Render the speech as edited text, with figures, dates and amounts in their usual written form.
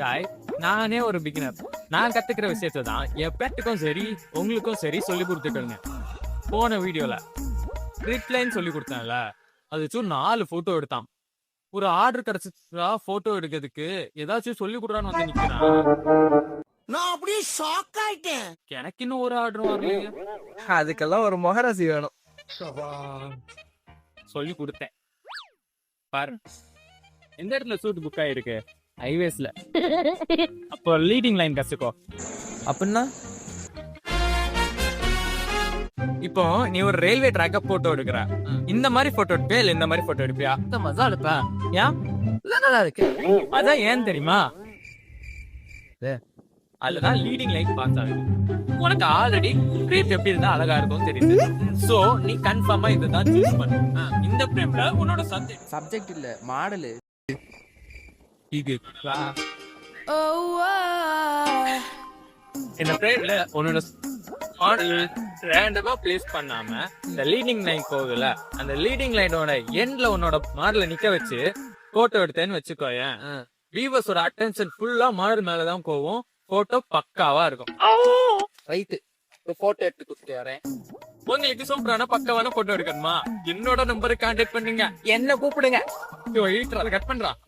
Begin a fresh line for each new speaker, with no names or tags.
காய், நானே ஒரு பிகினர். நான் கத்துக்கிற விஷயத்தை தான் என் பெட்டுக்கும் சரி உங்களுக்கும் சரி சொல்லி கொடுத்துக்கோங்க. போன வீடியோல கிரிட் லைன் சொல்லி கொடுத்தேன்ல, அது 4 போட்டோ எடுத்தான். ஒரு ஆர்டர் கிடைச்சா போட்டோ எடுக்கிறதுக்கு ஏதாச்சும் சொல்லி கொடுறான்னு வந்து நிக்கிறான்.
நான் அப்படியே ஷாக் ஆயிட்டேன்.
எனக்கு இன்னும் ஒரு ஆர்டரும் வரலைங்க.
அதுக்கெல்லாம் ஒரு மொகராசி வேணும்.
சொல்லி கொடுத்தேன் பாரு, எந்த இடத்துல சூட் புக் ஆயிருக்கு? ஹைவேஸ்ல. அப்போ லீடிங் லைன் கத்துக்கோ.
அப்படின்னா
இப்போ நீ ஒரு ரயில்வே ட்ராக்க போட்டோ எடுக்கிற, இந்த மாதிரி போட்டோ எடுப்பியா இல்ல இந்த மாதிரி போட்டோ எடுப்பியா?
மஜா எடுப்பேன்.
ஏன்?
நல்லா இருக்கு.
அதான் ஏன் தெரியுமா? அதுதான் லீடிங் லைன் பாஸ் ஆகுது. உனக்கு ஆல்ரெடி ஃப்ரேம் எப்படி இருந்தா அழகா இருக்கும் தெரியுது. சோ நீ கன்ஃபார்மா இதுதான் சூஸ் பண்ணு. இந்த ஃப்ரேம்ல உன்னோட
சப்ஜெக்ட் இல்ல மாடலு.
இது இந்த ஃப்ரேம்ல உன்னோட மாடல் ரேண்டமா பிளேஸ் பண்ணாம இந்த லீடிங் லைன் போகுதுல, அந்த லீடிங் லைனோட எண்ட்ல உன்னோட மாடலை நிக்க வச்சு போட்டோ எடுத்தேன்னு வச்சுக்கோயேன். வியூவர்ஸோட அட்டென்ஷன் ஃபுல்லா மாடல் மேலதான் போகும். போட்டோ பக்காவா இருக்கும்.
ரைட்டு. போட்டோ எடுத்து கொடுத்துறேன்.
உங்களுக்கு சூப்பரான பக்காவான போட்டோ எடுக்கணுமா? என்னோட நம்பருக்கு கான்டாக்ட் பண்ணுங்க.
என்ன கூப்பிடுங்க.
கட் பண்றான்.